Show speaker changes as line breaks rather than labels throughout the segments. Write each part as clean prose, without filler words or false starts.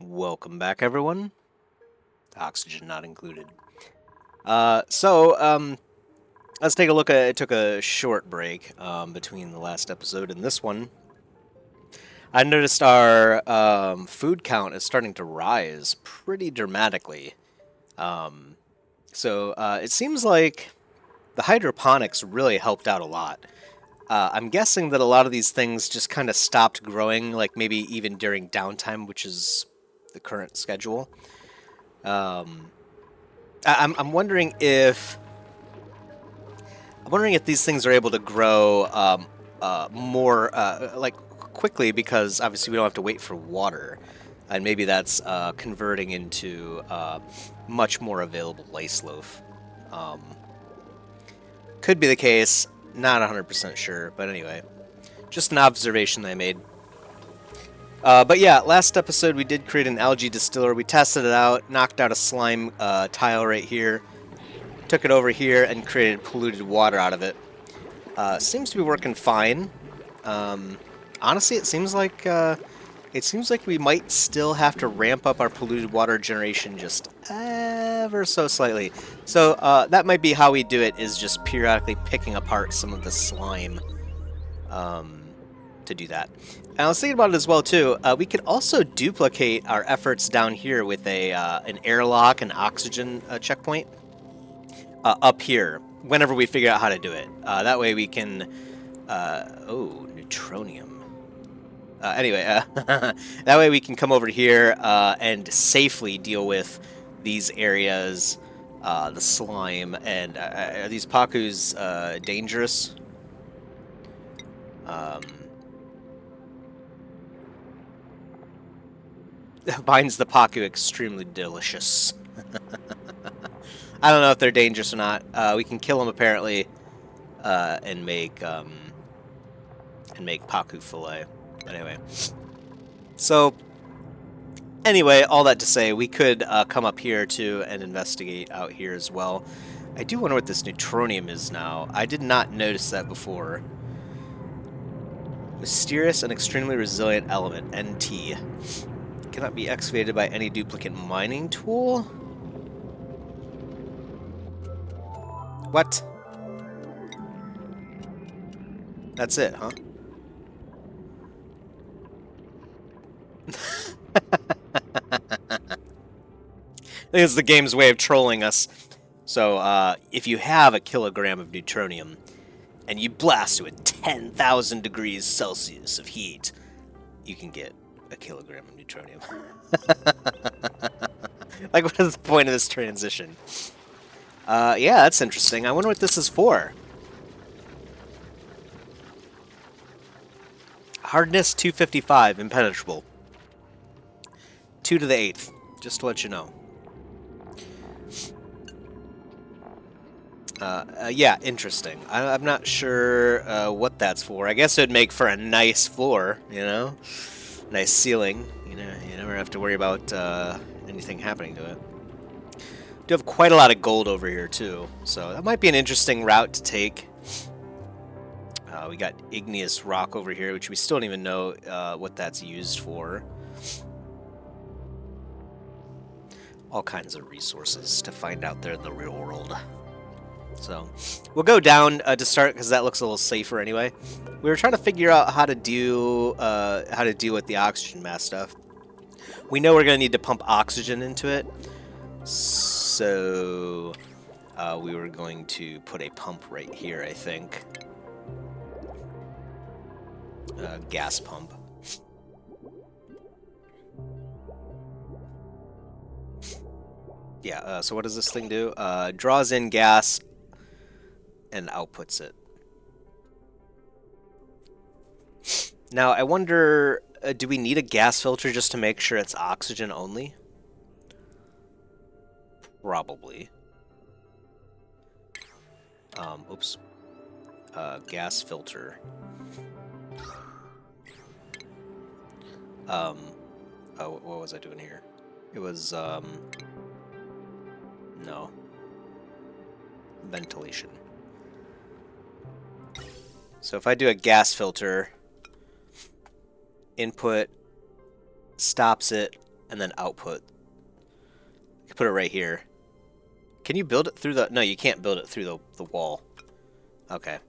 Welcome back, everyone. Oxygen not included. So let's take a look at it. Took a short break between the last episode and this one. I noticed our food count is starting to rise pretty dramatically. Um, so it seems like the hydroponics really helped out a lot. I'm guessing that a lot of these things just kind of stopped growing, like maybe even during downtime, which is the current schedule. Um, I'm wondering if these things are able to grow more like quickly because obviously we don't have to wait for water, and maybe that's converting into much more available lice loaf. Um, could be the case. Not 100% sure, but anyway, just an observation I made. But yeah, last episode we did create an algae distiller. We tested it out, knocked out a slime tile right here, took it over here, and created polluted water out of it. Seems to be working fine. Um, Honestly, it seems like we might still have to ramp up our polluted water generation just ever so slightly. So that might be how we do it, is just periodically picking apart some of the slime um, to do that. And I was thinking about it as well too. We could also duplicate our efforts down here with an airlock and oxygen checkpoint up here whenever we figure out how to do it. That way we can. Oh, neutronium. Anyway, that way we can come over here and safely deal with these areas, the slime, and are these Pakus dangerous? Um, finds the Paku extremely delicious. I don't know if they're dangerous or not. We can kill them apparently, and make Paku fillet. Anyway, so anyway, all that to say, we could come up here too and investigate out here as well. I do wonder what this neutronium is now. I did not notice that before. Mysterious and extremely resilient element, NT. Cannot be excavated by any duplicate mining tool? What? That's it, huh? I think it's the game's way of trolling us. So, if you have a kilogram of neutronium, and you blast it with 10,000 degrees Celsius of heat, you can get a kilogram of neutronium. Like, what is the point of this transition? Yeah, that's interesting. I wonder what this is for. Hardness 255, impenetrable. 2 to the 8th, just to let you know. Yeah, interesting. I'm not sure what that's for. I guess it would make for a nice floor, you know? Nice ceiling. You know, you never have to worry about anything happening to it. We do have quite a lot of gold over here, too. So that might be an interesting route to take. We got igneous rock over here, which we still don't even know what that's used for. All kinds of resources to find out there in the real world. So we'll go down to start because that looks a little safer anyway. We were trying to figure out how to deal with the oxygen mask stuff. We know we're gonna need to pump oxygen into it, so we were going to put a pump right here, I think. Gas pump. Yeah. So what does this thing do? Draws in gas and outputs it. Now, I wonder, do we need a gas filter just to make sure it's oxygen only? Probably. Oops. Gas filter. Oh, what was I doing here? It was, no. Ventilation. So if I do a gas filter, input stops it, and then output. You can put it right here. Can you build it through the... No, you can't build it through the wall. Okay.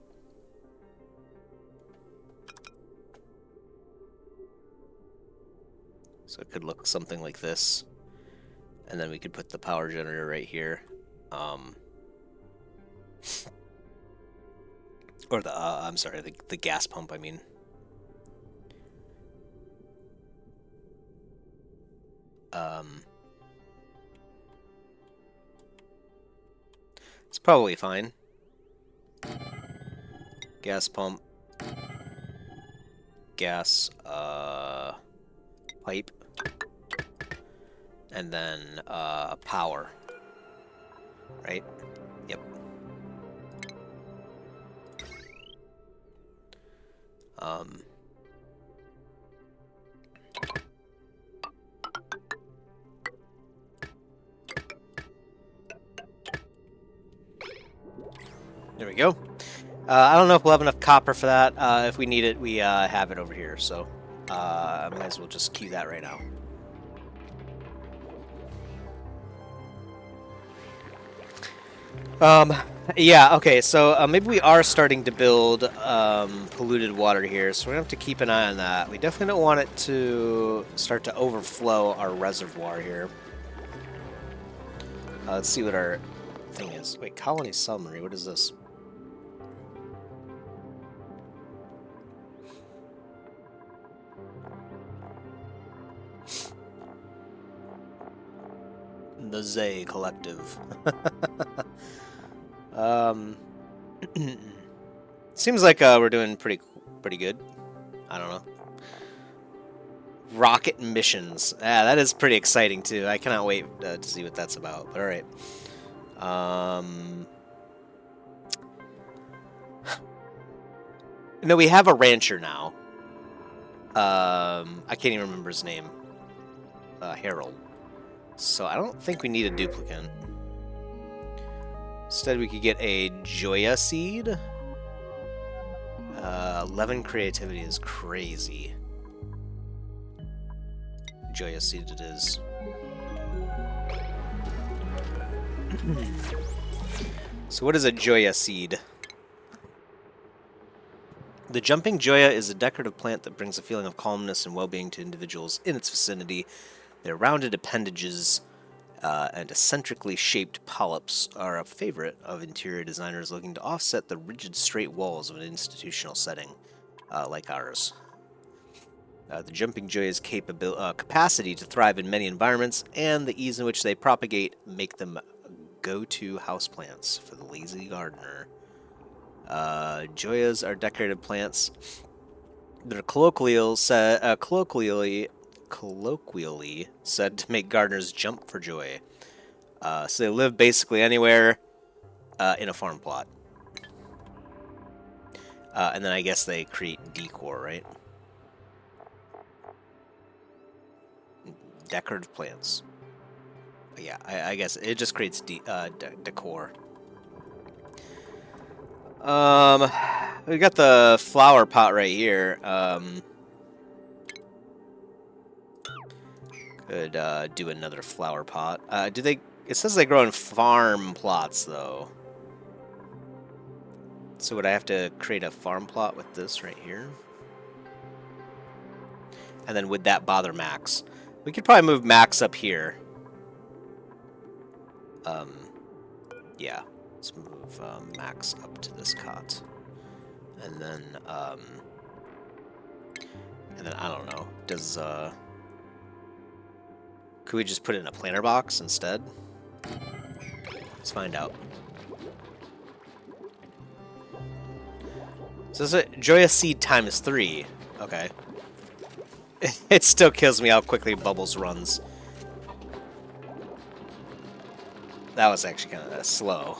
So it could look something like this. And then we could put the power generator right here. Or the, I'm sorry, the gas pump, I mean. It's probably fine. Gas pump. Gas, pipe. And then, power. Right? Yep. There we go. I don't know if we'll have enough copper for that. If we need it, we have it over here. So I might as well just queue that right now. Yeah, okay, so maybe we are starting to build polluted water here, so we're going to have to keep an eye on that. We definitely don't want it to start to overflow our reservoir here. Let's see what our thing is. Wait, colony summary, what is this? The Zay Collective. Seems like we're doing pretty good. I don't know. Rocket missions. Yeah, that is pretty exciting too. I cannot wait to see what that's about. But all right. No, we have a rancher now. I can't even remember his name. Harold. So I don't think we need a duplicate. Instead, we could get a Joya seed. 11 creativity is crazy. Joya seed it is. So what is a Joya seed? The jumping Joya is a decorative plant that brings a feeling of calmness and well-being to individuals in its vicinity. Their rounded appendages and eccentrically shaped polyps are a favorite of interior designers looking to offset the rigid, straight walls of an institutional setting like ours. The jumping Joya's capacity to thrive in many environments and the ease in which they propagate make them go-to houseplants for the lazy gardener. Joyas are decorative plants. They're colloquially said to make gardeners jump for joy. So they live basically anywhere in a farm plot. And then I guess they create decor, right? Decorative plants. But yeah, I guess it just creates decor. We got the flower pot right here. Could do another flower pot. Do they? It says they grow in farm plots though. So would I have to create a farm plot with this right here? And then would that bother Max? We could probably move Max up here. Yeah. Let's move Max up to this cot. And then I don't know. Does could we just put it in a planter box instead? Let's find out. So is it Joya seed times 3? Okay. It still kills me how quickly Bubbles runs. That was actually kind of slow.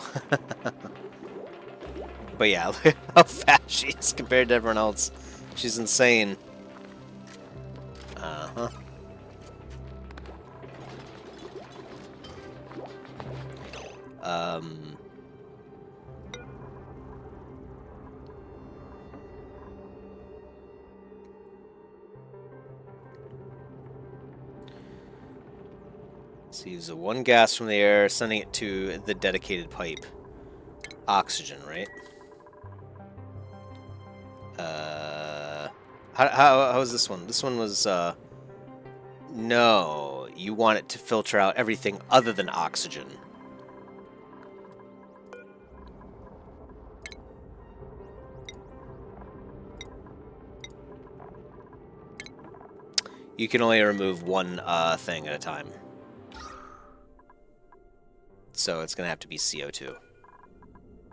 But yeah, look how fast she is compared to everyone else. She's insane. Uh-huh. So use the one gas from the air, sending it to the dedicated pipe. Oxygen, right? How is this one? This one was, no, you want it to filter out everything other than oxygen. You can only remove one thing at a time. So it's going to have to be CO2.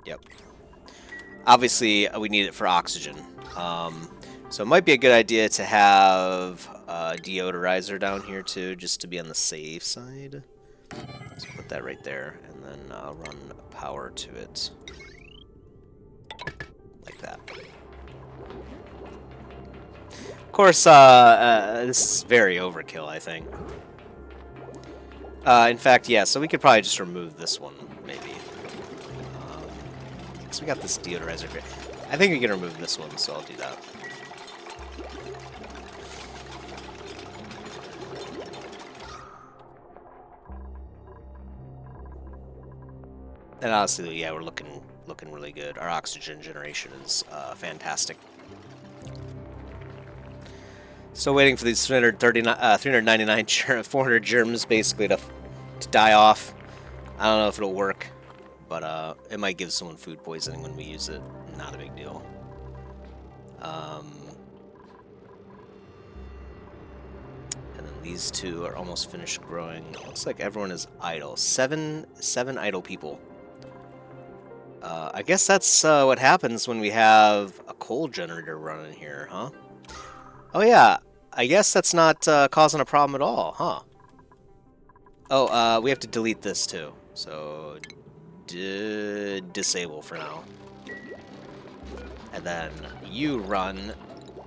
Yep. Obviously, we need it for oxygen. So it might be a good idea to have a deodorizer down here too, just to be on the safe side. Let's put that right there, and then run power to it. Like that. Of course, this is very overkill, I think. In fact, yeah, so we could probably just remove this one, maybe. So we got this deodorizer here. I think we can remove this one, so I'll do that. And honestly, yeah, we're looking really good. Our oxygen generation is fantastic. So waiting for these 399 400 germs basically to die off. I don't know if it'll work, but it might give someone food poisoning when we use it. Not a big deal. And then these two are almost finished growing. Looks like everyone is idle. Seven idle people. I guess that's what happens when we have a coal generator running here, huh? Oh yeah, I guess that's not causing a problem at all, huh? Oh, we have to delete this too. So, disable for now. And then you run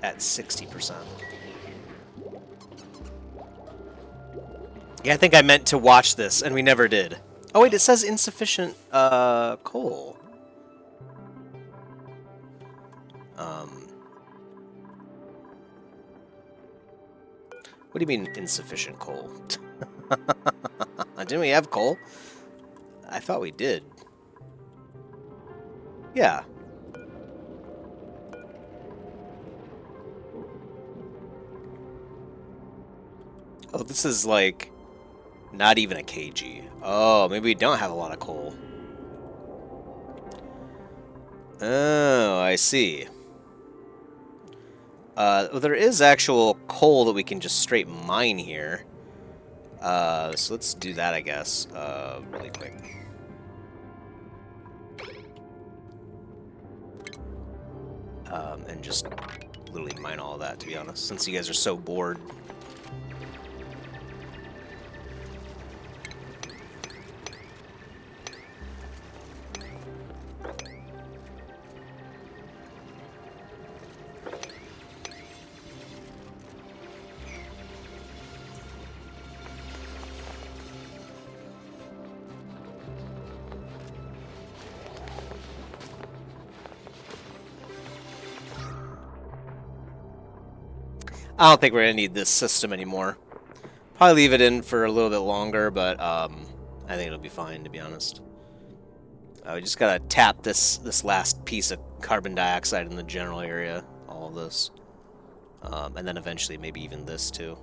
at 60%. Yeah, I think I meant to watch this, and we never did. Oh wait, it says insufficient coal. What do you mean insufficient coal? Didn't we have coal? I thought we did. Yeah. Oh, this is like not even a kg. Oh, maybe we don't have a lot of coal. Oh, I see. Well, there is actual coal that we can just straight mine here. So let's do that, I guess, really quick. And just literally mine all that, to be honest, since you guys are so bored. I don't think we're going to need this system anymore. Probably leave it in for a little bit longer, but I think it'll be fine, to be honest. We just got to tap this last piece of carbon dioxide in the general area, all of this. And then eventually maybe even this too.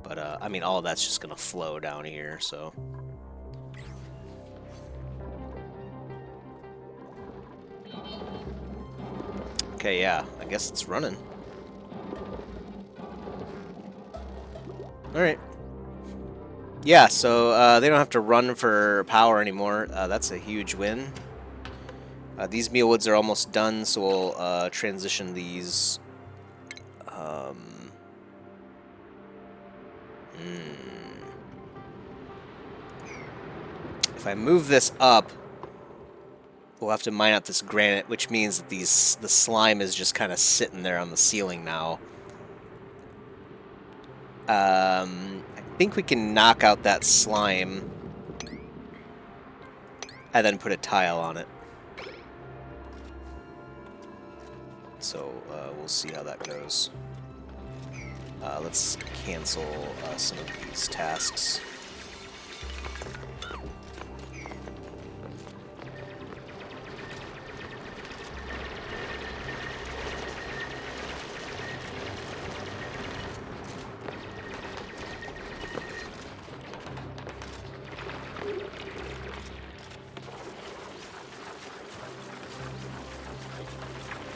But, I mean, all of that's just going to flow down here, so... Okay, yeah, I guess it's running. Alright. Yeah, so they don't have to run for power anymore. That's a huge win. These mealwoods are almost done, so we'll transition these. If I move this up, we'll have to mine out this granite, which means that the slime is just kind of sitting there on the ceiling now. I think we can knock out that slime and then put a tile on it. So we'll see how that goes. Let's cancel some of these tasks.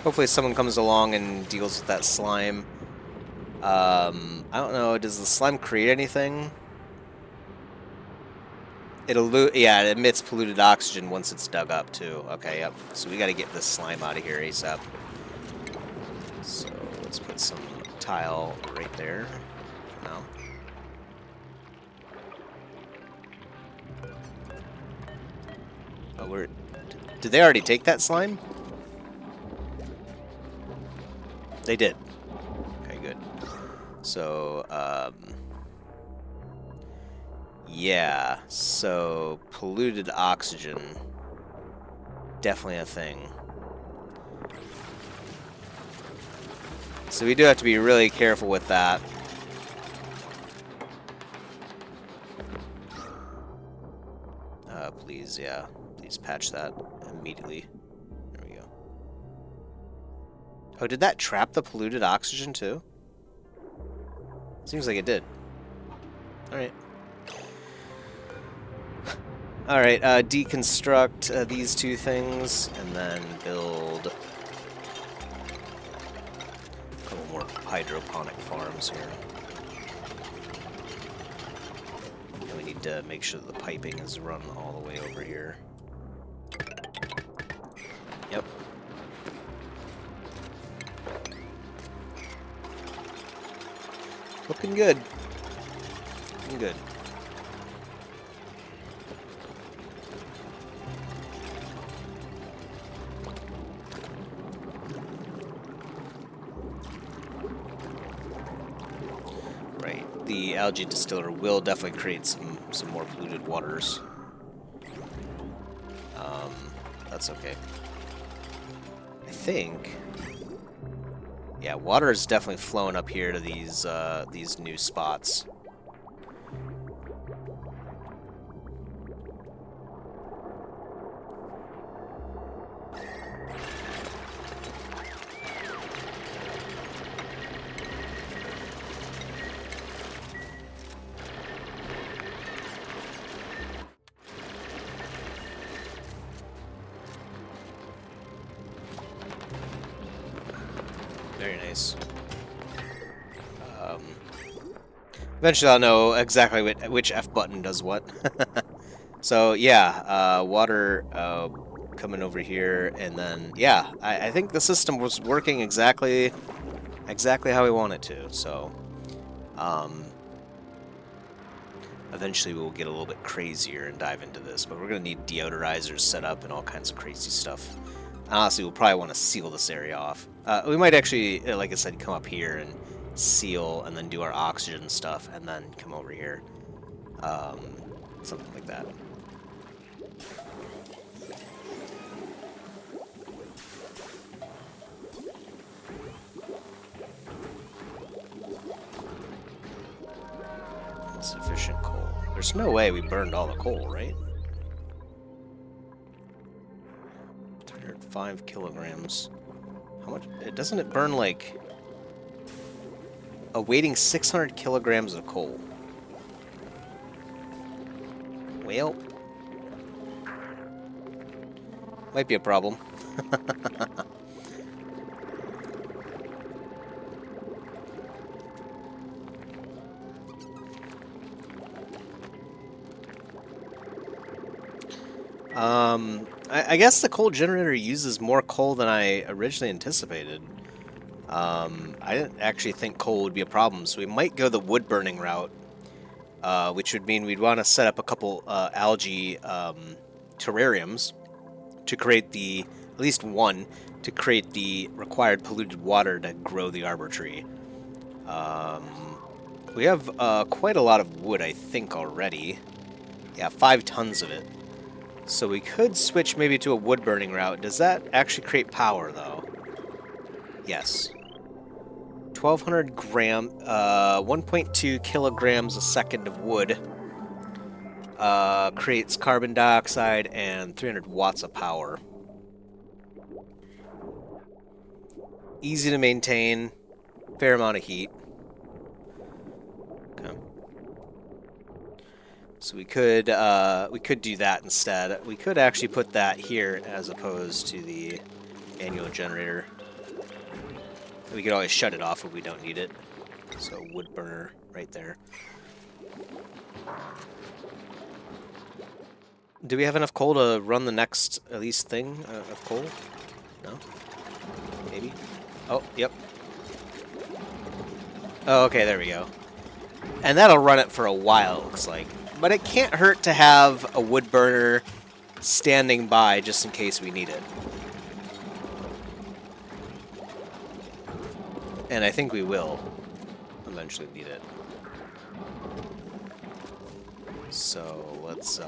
Hopefully someone comes along and deals with that slime. I don't know, does the slime create anything? Yeah, it emits polluted oxygen once it's dug up, too. Okay, yep. So we gotta get this slime out of here ASAP. So let's put some tile right there for now. Oh, did they already take that slime? They did. Okay, good. So, yeah, so polluted oxygen, definitely a thing. So we do have to be really careful with that. Please, yeah, please patch that immediately. There we go. Oh, did that trap the polluted oxygen too? Seems like it did. Alright. Alright, deconstruct these two things, and then build a couple more hydroponic farms here. And we need to make sure that the piping is run all the way over here. Yep. Looking good. Looking good. Right. The algae distiller will definitely create some more polluted waters. That's okay. I think. Yeah, water is definitely flowing up here to these new spots. Very nice. Eventually I'll know exactly which F button does what. So yeah, water coming over here, and then yeah, I think the system was working exactly how we want it to. So eventually we'll get a little bit crazier and dive into this, but we're gonna need deodorizers set up and all kinds of crazy stuff. Honestly, we'll probably want to seal this area off. We might actually, like I said, come up here and seal, and then do our oxygen stuff, and then come over here. Something like that. Insufficient coal. There's no way we burned all the coal, right? 305 kilograms. How much? Doesn't it burn like awaiting 600 kilograms of coal? Well, might be a problem. I guess the coal generator uses more coal than I originally anticipated. I didn't actually think coal would be a problem, so we might go the wood burning route, which would mean we'd want to set up a couple algae terrariums to create at least one, to create the required polluted water to grow the arbor tree. We have quite a lot of wood, I think, already. Yeah, 5 tons of it. So we could switch maybe to a wood burning route. Does that actually create power, though? Yes. 1,200 gram, 1.2 kilograms a second of wood. Creates carbon dioxide and 300 watts of power. Easy to maintain, fair amount of heat. Okay. So we could do that instead. We could actually put that here as opposed to the manual generator. We could always shut it off if we don't need it. So wood burner right there. Do we have enough coal to run the next, at least, thing of coal? No? Maybe? Oh, yep. Oh, okay, there we go. And that'll run it for a while, it looks like. But it can't hurt to have a wood burner standing by just in case we need it. And I think we will eventually need it. So let's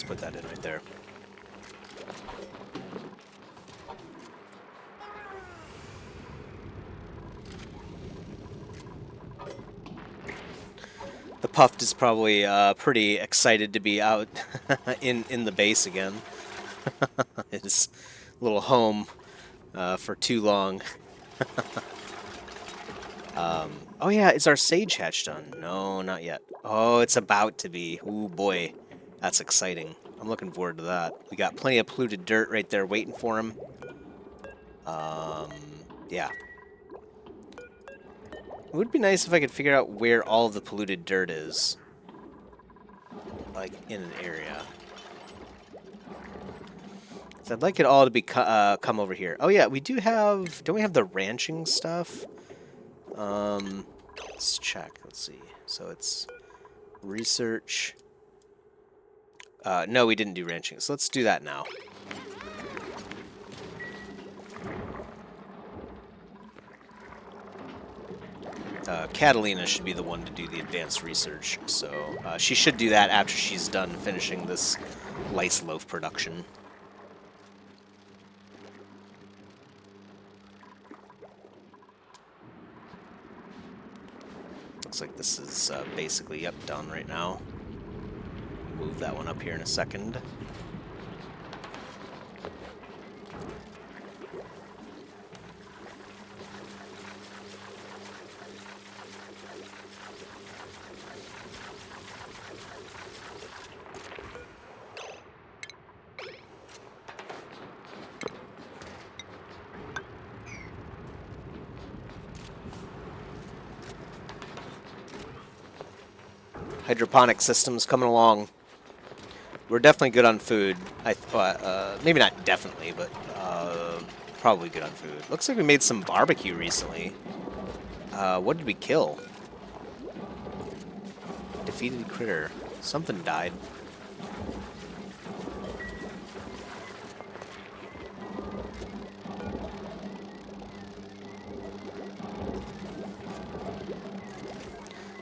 put that in right there. The Puffed is probably pretty excited to be out in the base again. His little home for too long. Oh yeah, is our sage hatch done? No, not yet. Oh, it's about to be. Ooh boy, that's exciting. I'm looking forward to that. We got plenty of polluted dirt right there waiting for him. Yeah. It would be nice if I could figure out where all of the polluted dirt is. Like, in an area. So I'd like it all to be come over here. Oh yeah, we do have... Don't we have the ranching stuff? Let's check. Let's see. So it's research. No, we didn't do ranching. So let's do that now. Catalina should be the one to do the advanced research. So she should do that after she's done finishing this lice loaf production. Looks like this is basically done right now. Move that one up here in a second. Hydroponic systems coming along. We're definitely good on food. Maybe not definitely, but probably good on food. Looks like we made some barbecue recently. What did we kill? Defeated critter. Something died.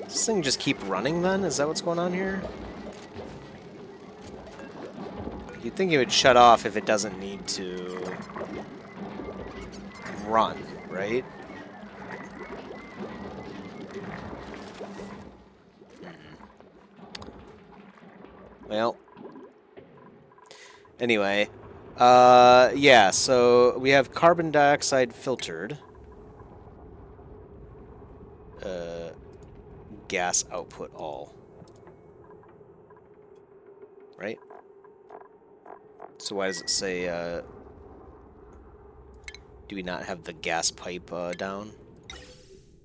Does this thing just keep running then? Is that what's going on here? You'd think it would shut off if it doesn't need to run, right? Well. Anyway. Yeah, so we have carbon dioxide filtered. Gas output all. Right? So why does it say, do we not have the gas pipe down?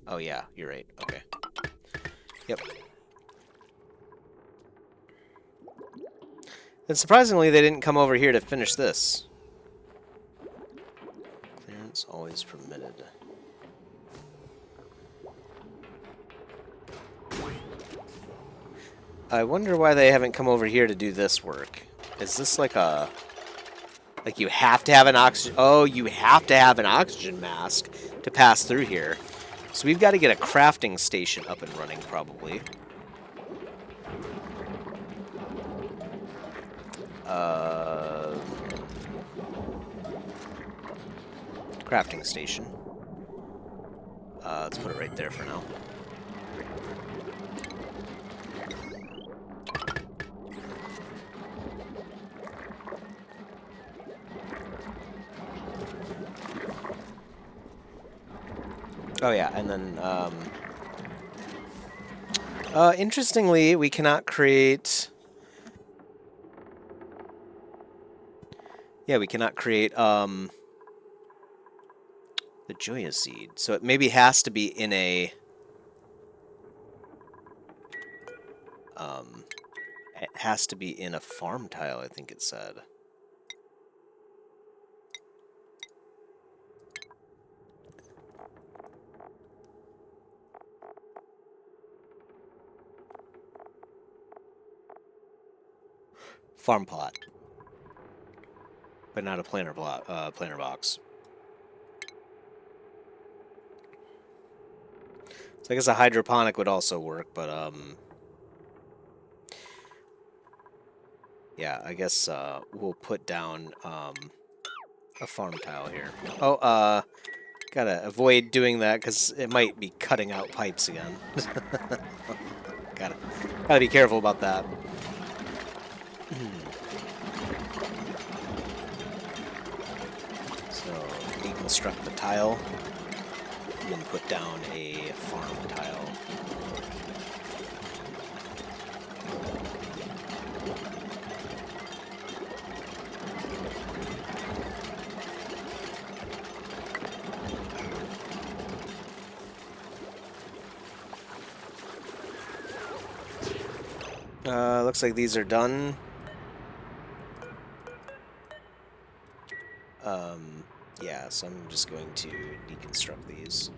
Oh yeah, you're right. Okay. Yep. And surprisingly, they didn't come over here to finish this. Clearance always permitted. I wonder why they haven't come over here to do this work. Is this like a... Like you have to have an oxygen... Oh, you have to have an oxygen mask to pass through here. So we've got to get a crafting station up and running, probably. Crafting station. Let's put it right there for now. Oh yeah, and then interestingly, we cannot create. Yeah, we cannot create the Joya seed. So it maybe has to be in a it has to be in a farm tile, I think it said. Farm plot, but not a planter plot, planter box. So I guess a hydroponic would also work, but yeah, I guess we'll put down a farm tile here. Oh, gotta avoid doing that because it might be cutting out pipes again. gotta be careful about that. So deconstruct the tile and then put down a farm tile. Looks like these are done. Yeah, so I'm just going to deconstruct these.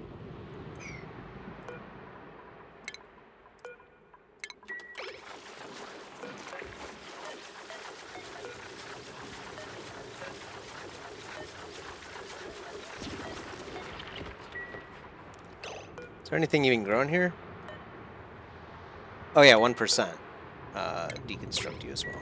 Is there anything even growing here? Oh yeah, 1%. Deconstruct you as well.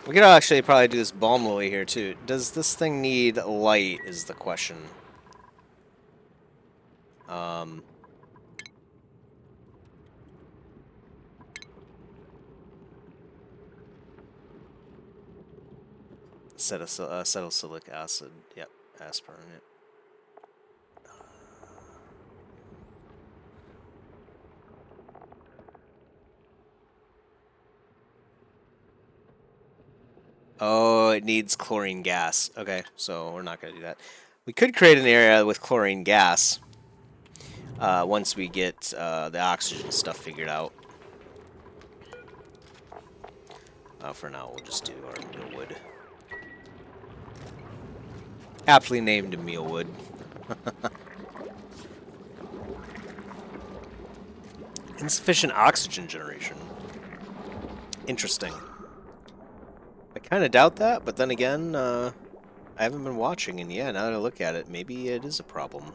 We could actually probably do this balm lily here too. Does this thing need light is the question. Cetylsilic acid. Yep, aspirin. Yep. Oh, it needs chlorine gas. Okay, so we're not going to do that. We could create an area with chlorine gas once we get the oxygen stuff figured out. For now, we'll just do our mealwood. Aptly named mealwood. Insufficient oxygen generation. Interesting. I kind of doubt that, but then again, I haven't been watching, and yeah, now that I look at it, maybe it is a problem.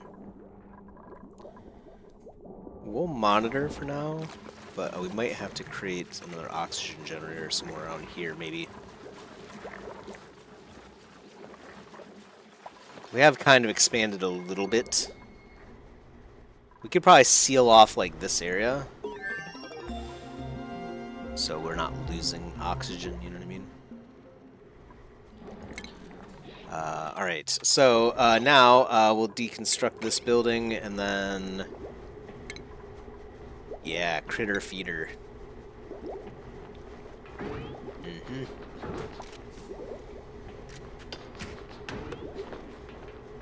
We'll monitor for now, but we might have to create another oxygen generator somewhere around here, maybe. We have kind of expanded a little bit. We could probably seal off, like, this area, so we're not losing oxygen, you know what I mean? Alright, so now we'll deconstruct this building, and then... Yeah, critter feeder.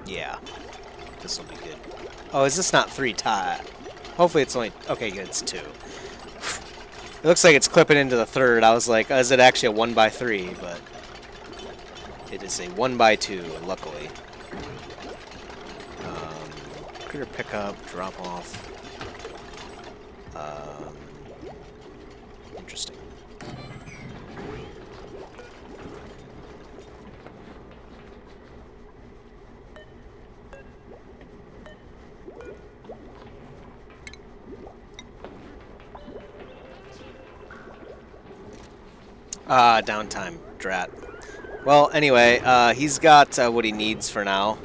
Yeah, this will be good. Oh, is this not 3 tie? Hopefully it's only... Okay, good, it's 2. It looks like it's clipping into the 3rd. I was like, is it actually a 1x3? But it is a 1x2, luckily. Critter pickup, drop off. Interesting. Ah, downtime. Drat. Well, anyway, he's got what he needs for now.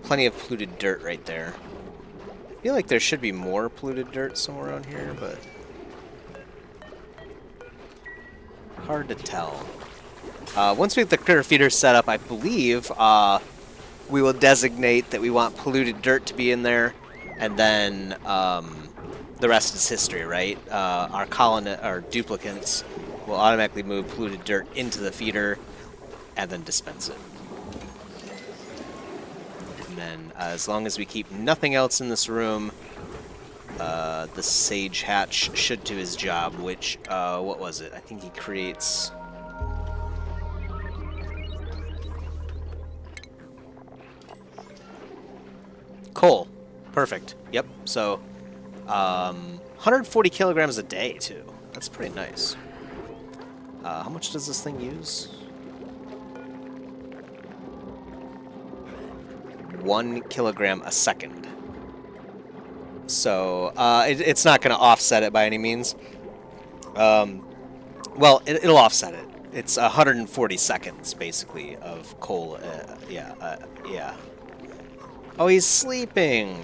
Plenty of polluted dirt right there. I feel like there should be more polluted dirt somewhere around here, but hard to tell. Once we get the critter feeder set up, I believe we will designate that we want polluted dirt to be in there, and then the rest is history, right? Our duplicants will automatically move polluted dirt into the feeder and then dispense it. And then as long as we keep nothing else in this room, the Sage Hatch should do his job, which, what was it? I think he creates... coal. Perfect. Yep. So, 140 kilograms a day, too. That's pretty nice. How much does this thing use? 1 kilogram a second. So, it's not going to offset it by any means. Well, it'll offset it. It's 140 seconds, basically, of coal. Yeah. Oh, he's sleeping.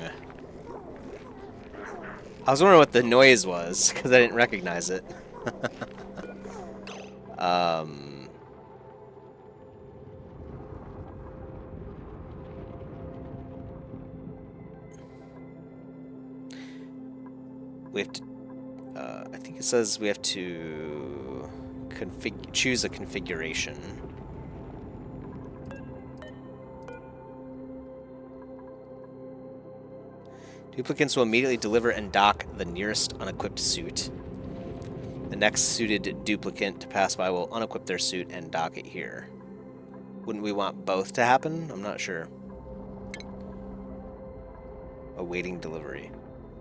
I was wondering what the noise was, because I didn't recognize it. We have to... I think it says we have to choose a configuration. Duplicants will immediately deliver and dock the nearest unequipped suit. The next suited duplicant to pass by will unequip their suit and dock it here. Wouldn't we want both to happen? I'm not sure. Awaiting delivery.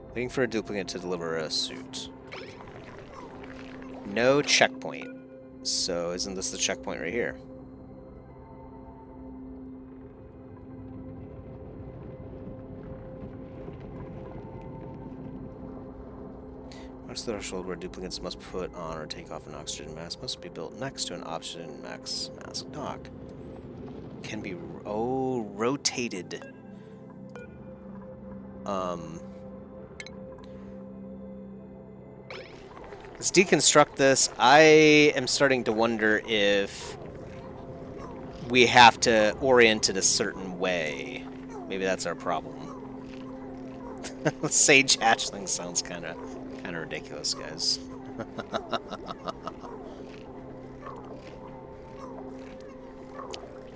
Waiting for a duplicant to deliver a suit. No checkpoint. So isn't this the checkpoint right here? What's the threshold where duplicants must put on or take off an oxygen mask must be built next to an oxygen mask dock. Can be rotated. Let's deconstruct this. I am starting to wonder if we have to orient it a certain way. Maybe that's our problem. Sage hatchling sounds kind of ridiculous, guys.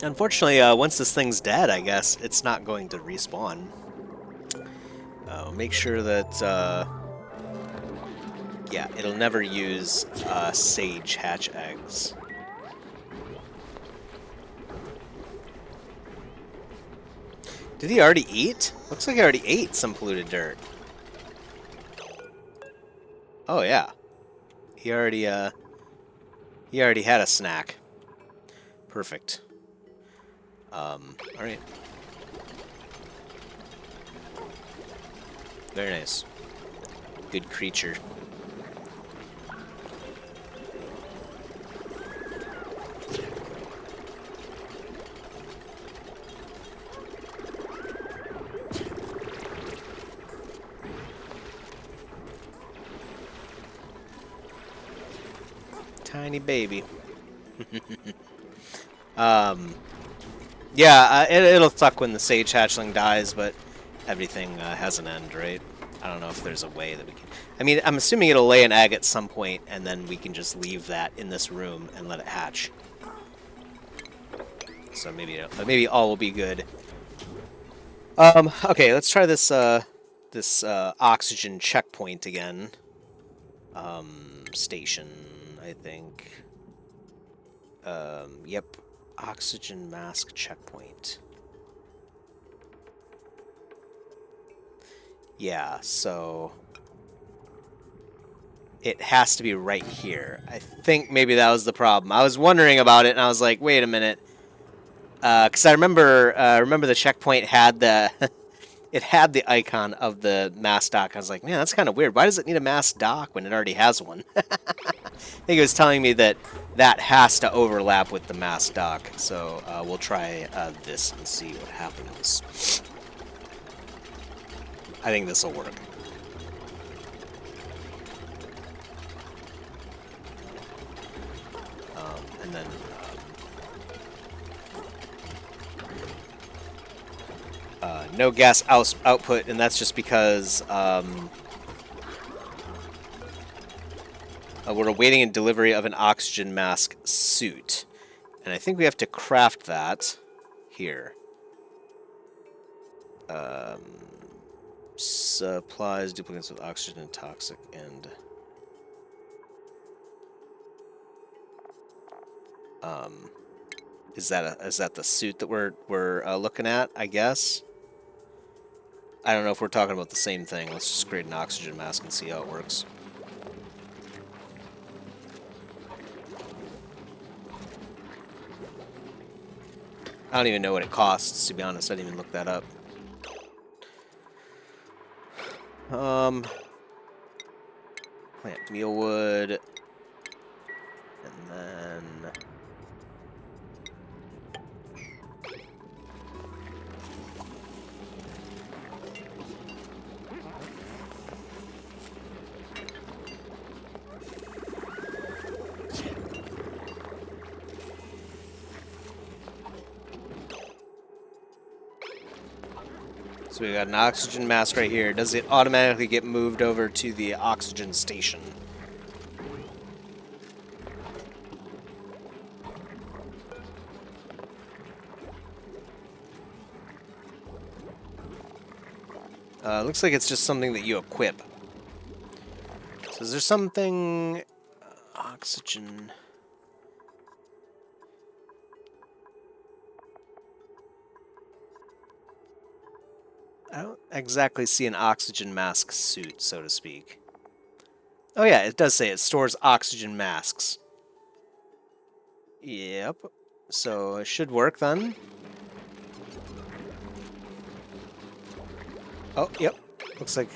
Unfortunately, once this thing's dead, I guess it's not going to respawn. Make sure that yeah, it'll never use Sage hatch eggs. Did he already eat? Looks like he already ate some polluted dirt. Oh yeah, he already had a snack. Perfect. All right. Very nice. Good creature. Tiny baby. Yeah, it'll suck when the Sage hatchling dies, but everything has an end, right? I don't know if there's a way that we can... I mean, I'm assuming it'll lay an egg at some point, and then we can just leave that in this room and let it hatch. So maybe all will be good. Okay, let's try this this oxygen checkpoint again. Station, I think. Yep. Oxygen mask checkpoint. Yeah, so it has to be right here. I think maybe that was the problem. I was wondering about it, and I was like, wait a minute. Because I remember the checkpoint had the... it had the icon of the mass dock. I was like, man, that's kind of weird. Why does it need a mass dock when it already has one? I think it was telling me that that has to overlap with the mass dock. So we'll try this and see what happens. I think this will work. And then no gas output, and that's just because we're awaiting a delivery of an oxygen mask suit. And I think we have to craft that here. Supplies, duplicates with oxygen and toxic, and is that the suit that we're looking at? I guess. I don't know if we're talking about the same thing. Let's just create an oxygen mask and see how it works. I don't even know what it costs, to be honest. I didn't even look that up. Plant mealwood, and then so we got an oxygen mask right here. Does it automatically get moved over to the oxygen station? Looks like it's just something that you equip. So is there something... oxygen... I don't exactly see an oxygen mask suit, so to speak. Oh yeah, it does say it stores oxygen masks. Yep. So it should work then. Oh, yep. Looks like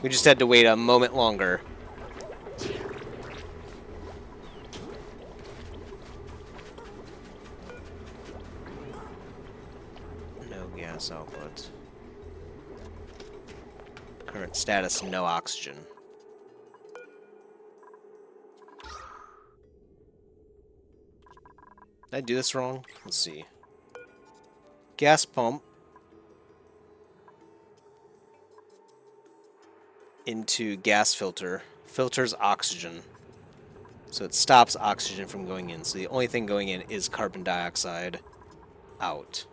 we just had to wait a moment longer. No gas output. Current status, no oxygen. Did I do this wrong? Let's see. Gas pump. Into gas filter. Filters oxygen. So it stops oxygen from going in. So the only thing going in is carbon dioxide out.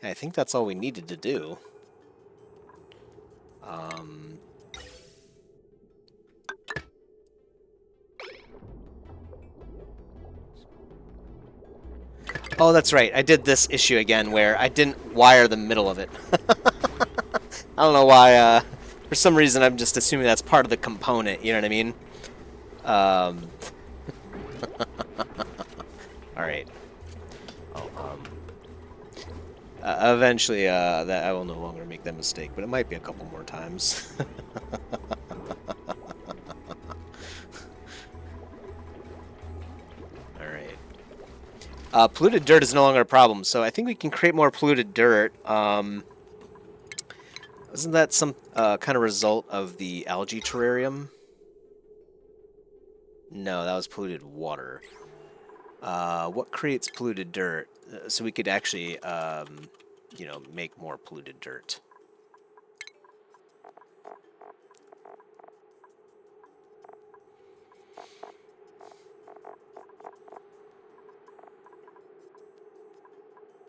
And I think that's all we needed to do. Oh, that's right. I did this issue again where I didn't wire the middle of it. I don't know why. For some reason, I'm just assuming that's part of the component. You know what I mean? All right. Oh, eventually, that I will no longer make that mistake, but it might be a couple more times. All right. Polluted dirt is no longer a problem, so I think we can create more polluted dirt. Isn't that some kind of result of the algae terrarium? No, that was polluted water. What creates polluted dirt? So we could actually, you know, make more polluted dirt.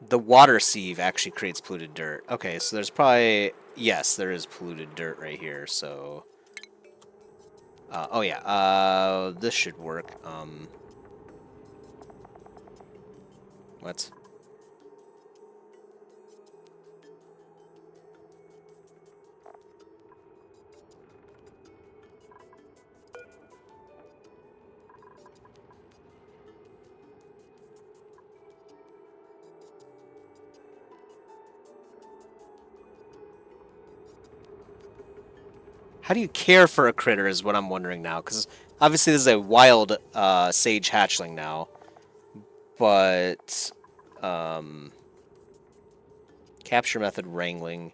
The water sieve actually creates polluted dirt. Okay, so there's probably... Yes, there is polluted dirt right here, so... oh yeah, this should work. What? How do you care for a critter is what I'm wondering now, because obviously this is a wild sage hatchling now, but capture method wrangling.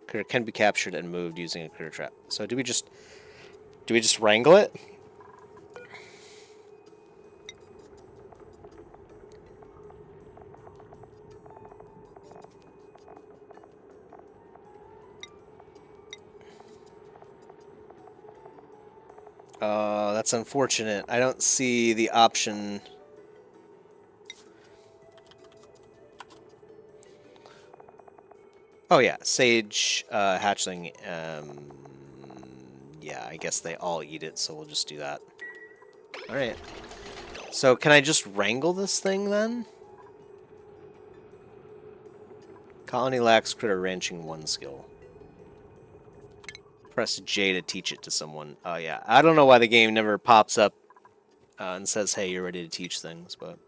Critter can be captured and moved using a critter trap. So do we just wrangle it? That's unfortunate. I don't see the option. Oh yeah, sage hatchling. Yeah, I guess they all eat it, so we'll just do that. All right. So can I just wrangle this thing then? Colony lacks critter ranching 1 skill. Press J to teach it to someone. Oh yeah, I don't know why the game never pops up and says, "Hey, you're ready to teach things," but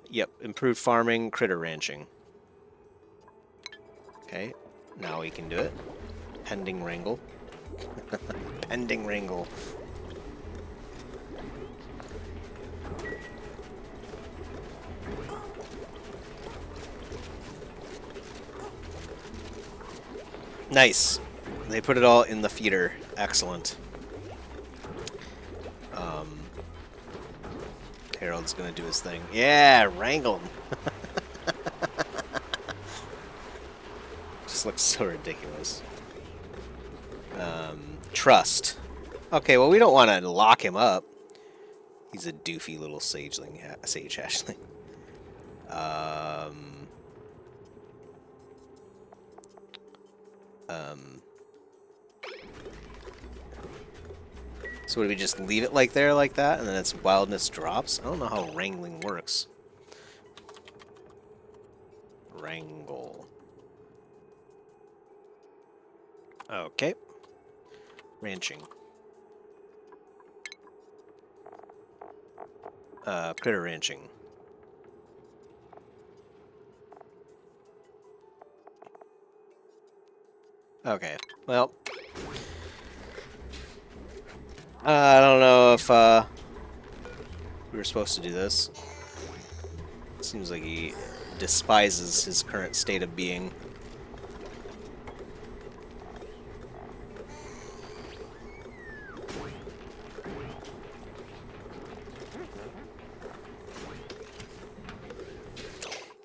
yep, improved farming, critter ranching. Okay, now we can do it. Pending wrangle. Pending wrangle. Nice. They put it all in the feeder. Excellent. Harold's gonna do his thing. Yeah, wrangle him. Just looks so ridiculous. Trust. Okay, well we don't want to lock him up. He's a doofy little sage hatchling. So would we just leave it like that, and then its wildness drops? I don't know how wrangling works. Wrangle. Okay. Ranching. Critter ranching. Okay, well. I don't know if we were supposed to do this. Seems like he despises his current state of being.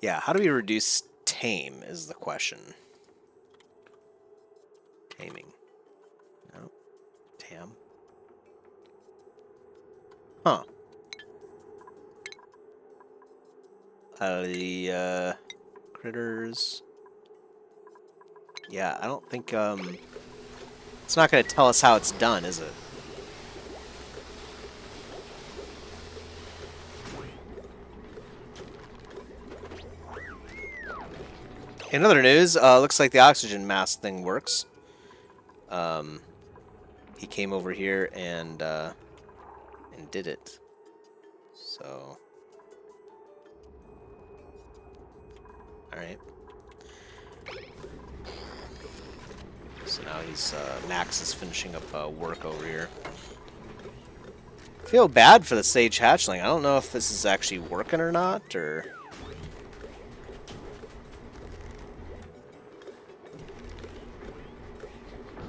Yeah, how do we reduce tame is the question. Taming. No. Tam. Huh. The critters. Yeah, I don't think it's not going to tell us how it's done, is it? In other news, looks like the oxygen mask thing works. He came over here and did it. So, all right. So now he's Max is finishing up work over here. I feel bad for the sage hatchling. I don't know if this is actually working or not, or.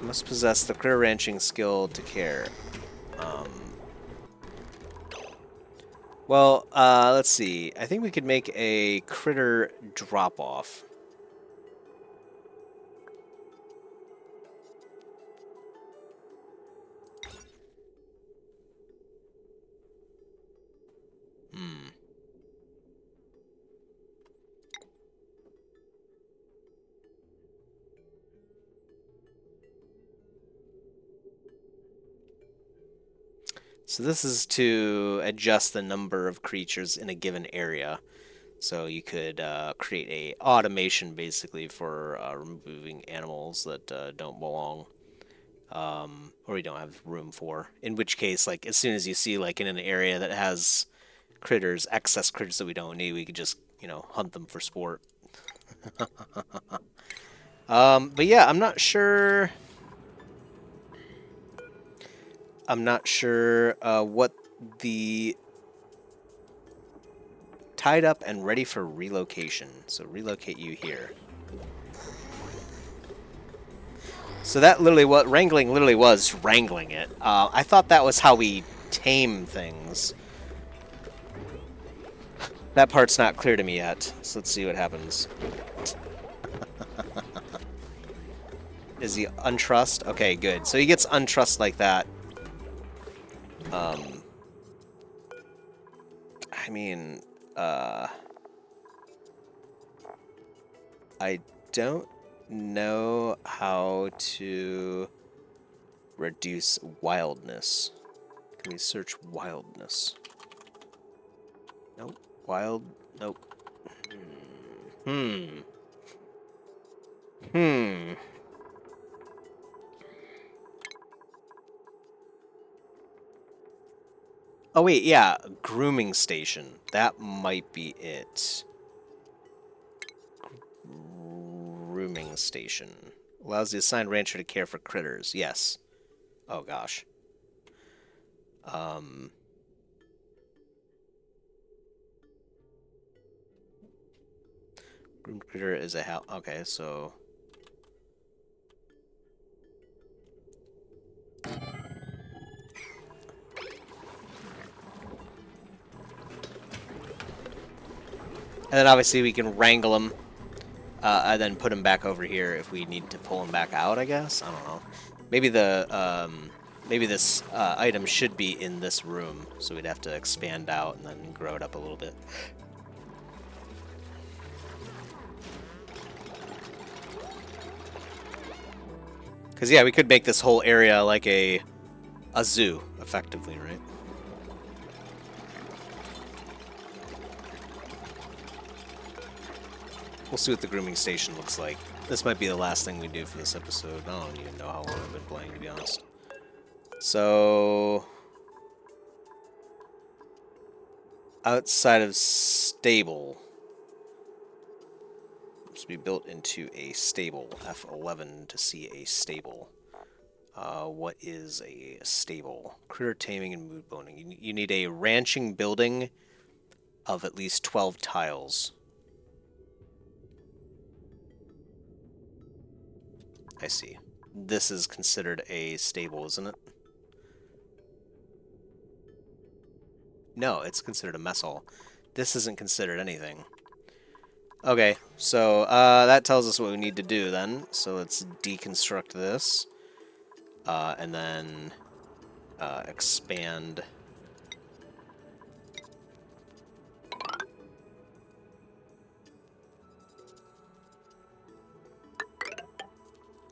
Must possess the critter ranching skill to care. Well, let's see. I think we could make a critter drop-off. So this is to adjust the number of creatures in a given area. So you could create a automation basically for removing animals that don't belong, or we don't have room for. In which case, like as soon as you see like in an area that has critters, excess critters that we don't need, we could just hunt them for sport. But yeah, I'm not sure. What the tied up and ready for relocation. So relocate you here. So that literally what wrangling literally was wrangling it. I thought that was how we tame things. That part's not clear to me yet. So let's see what happens. Is he untrust? Okay, good. So he gets untrust like that. I mean, I don't know how to reduce wildness. Can we search wildness? Nope. Wild. Nope. Hmm. Hmm. Oh wait, yeah, grooming station. That might be it. Grooming station. Allows the assigned rancher to care for critters. Yes. Oh gosh. Groomed critter is a how. Okay, so. And then obviously we can wrangle them, and then put them back over here if we need to pull them back out. I guess I don't know. Maybe maybe this item should be in this room, so we'd have to expand out and then grow it up a little bit. Because yeah, we could make this whole area like a zoo, effectively, right? We'll see what the grooming station looks like. This might be the last thing we do for this episode. I don't even know how long I've been playing, to be honest. So... outside of stable. Must be built into a stable. F11 to see a stable. What is a stable? Critter taming and mood boning. You need a ranching building of at least 12 tiles. I see. This is considered a stable, isn't it? No, it's considered a mess hall. This isn't considered anything. Okay, so that tells us what we need to do then. So let's deconstruct this. And then expand.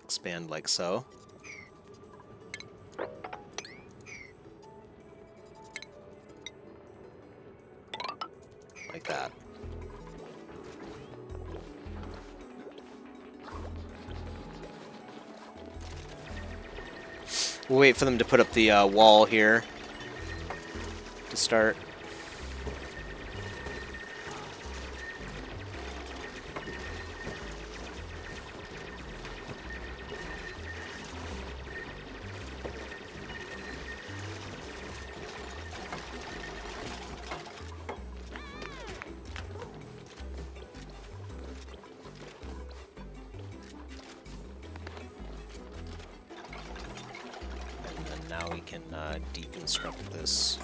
Expand like so. Like that. We'll wait for them to put up the wall here to start. Now we can deconstruct this.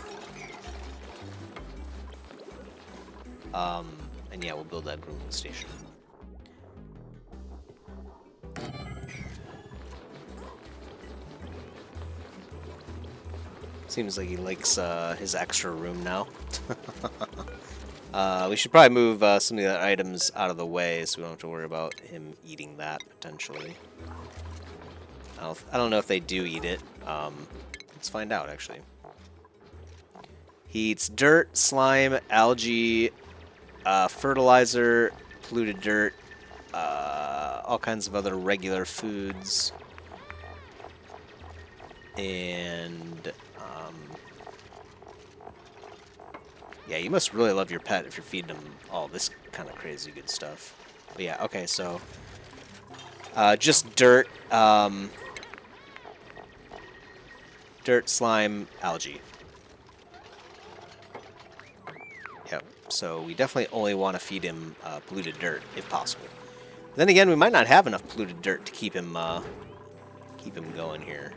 And yeah, we'll build that grooming station. Seems like he likes his extra room now. We should probably move some of the other items out of the way so we don't have to worry about him eating that, potentially. I don't know if they do eat it. Let's find out, actually. He eats dirt, slime, algae, fertilizer, polluted dirt, all kinds of other regular foods. And, yeah, you must really love your pet if you're feeding him all this kind of crazy good stuff. But yeah, okay, so Just dirt, dirt, slime, algae. Yep. So we definitely only want to feed him polluted dirt if possible. Then again, we might not have enough polluted dirt to keep him going here.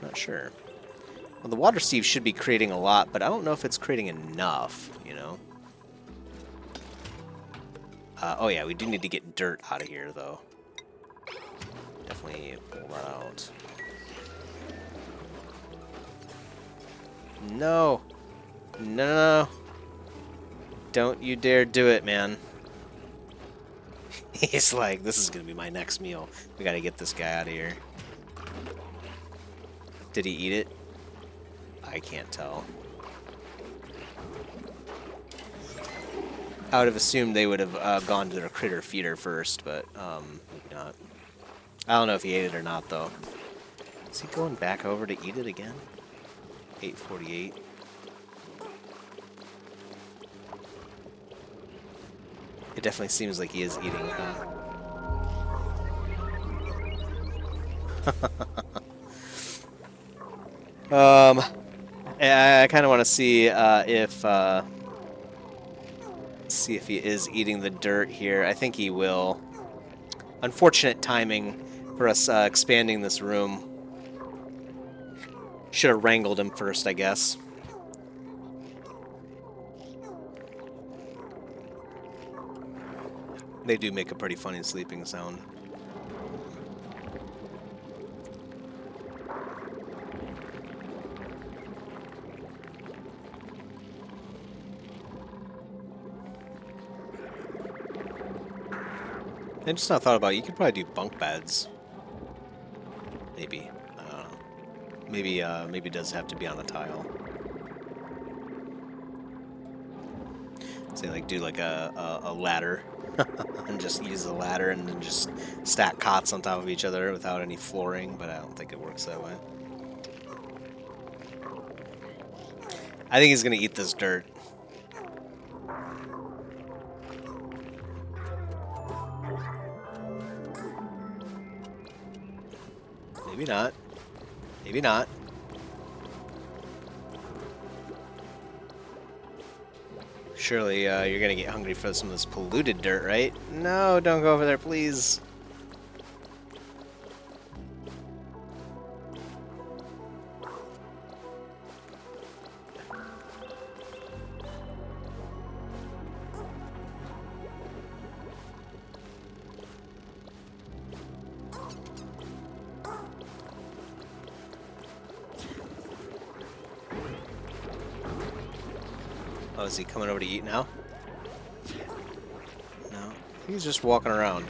Not sure. Well, the water sieve should be creating a lot, but I don't know if it's creating enough, you know? Oh yeah, we do need to get dirt out of here, though. Definitely pull that out. No! No! Don't you dare do it, man. He's like, this is gonna be my next meal. We gotta get this guy out of here. Did he eat it? I can't tell. I would have assumed they would have gone to their critter feeder first, but maybe not. I don't know if he ate it or not, though. Is he going back over to eat it again? 8:48. It definitely seems like he is eating, huh? I kind of want to see if he is eating the dirt here. I think he will. Unfortunate timing for us expanding this room. Should have wrangled him first, I guess. They do make a pretty funny sleeping sound. I just not thought about it. You could probably do bunk beds. Maybe. I don't know. Maybe it does have to be on a tile. Say like do like a ladder and just use the ladder and then just stack cots on top of each other without any flooring, but I don't think it works that way. I think he's gonna eat this dirt. Maybe not. Maybe not. Surely you're gonna get hungry for some of this polluted dirt, right? No, don't go over there, please. Oh, is he coming over to eat now? No. He's just walking around.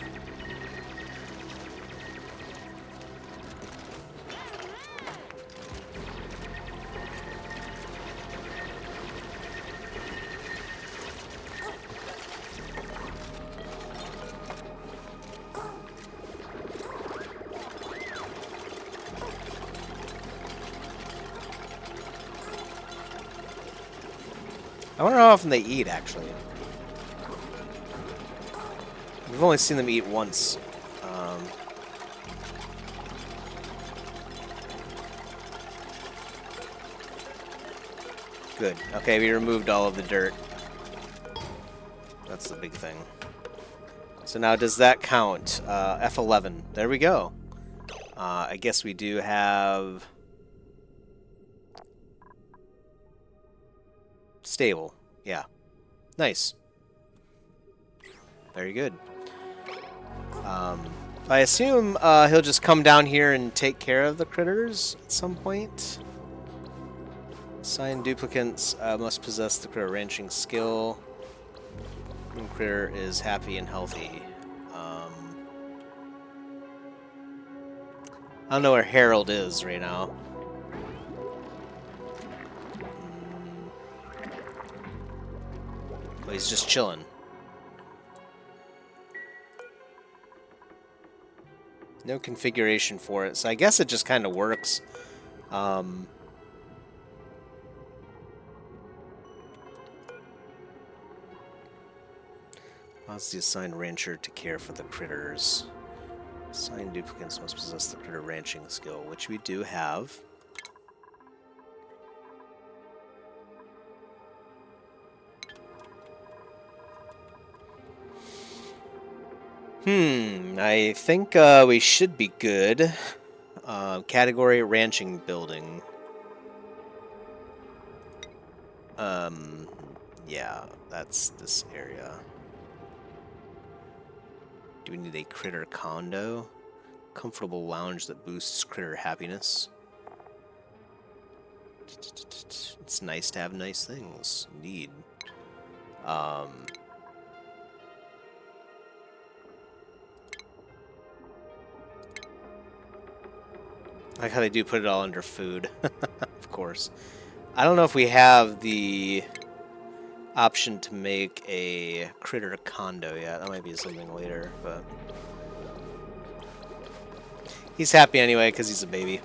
I wonder how often they eat, actually. We've only seen them eat once. Good. Okay, we removed all of the dirt. That's the big thing. So now, does that count? F11. There we go. I guess we do have... Stable. Yeah. Nice. Very good. I assume he'll just come down here and take care of the critters at some point. Assigned duplicants must possess the critter ranching skill. When critter is happy and healthy. I don't know where Harold is right now. But he's just chilling. No configuration for it, so I guess it just kind of works. How's the assigned rancher to care for the critters? Assigned duplicates must possess the critter ranching skill, which we do have. I think we should be good. Category ranching building. Yeah, that's this area. Do we need a critter condo? Comfortable lounge that boosts critter happiness. It's nice to have nice things, indeed. I like how they do put it all under food, of course. I don't know if we have the option to make a critter condo yet. That might be something later, but he's happy anyway because he's a baby.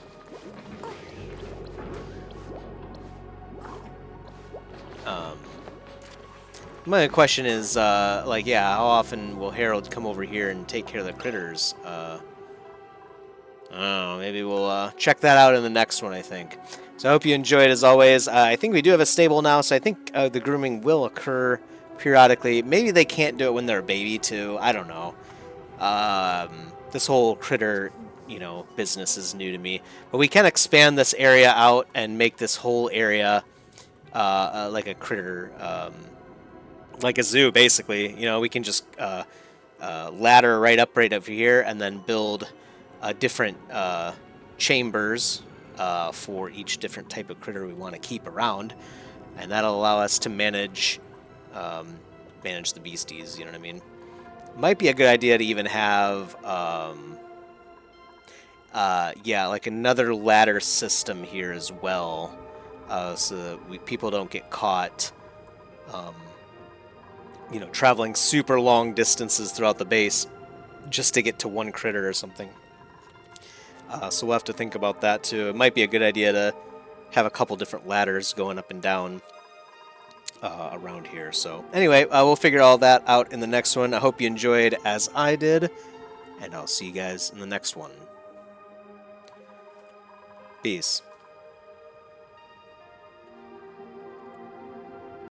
My question is, like, yeah, how often will Harold come over here and take care of the critters? I don't know, maybe we'll check that out in the next one, I think. So I hope you enjoyed, as always. I think we do have a stable now, so I think the grooming will occur periodically. Maybe they can't do it when they're a baby, too. I don't know. This whole critter, business is new to me. But we can expand this area out and make this whole area like a critter, like a zoo, basically. We can just ladder right up right over here and then build different chambers for each different type of critter we want to keep around, and that'll allow us to manage the beasties. You know what I mean? Might be a good idea to even have like another ladder system here as well, so that people don't get caught traveling super long distances throughout the base just to get to one critter or something. So we'll have to think about that too. It might be a good idea to have a couple different ladders going up and down around here. So anyway, we'll figure all that out in the next one. I hope you enjoyed as I did, and I'll see you guys in the next one. Peace.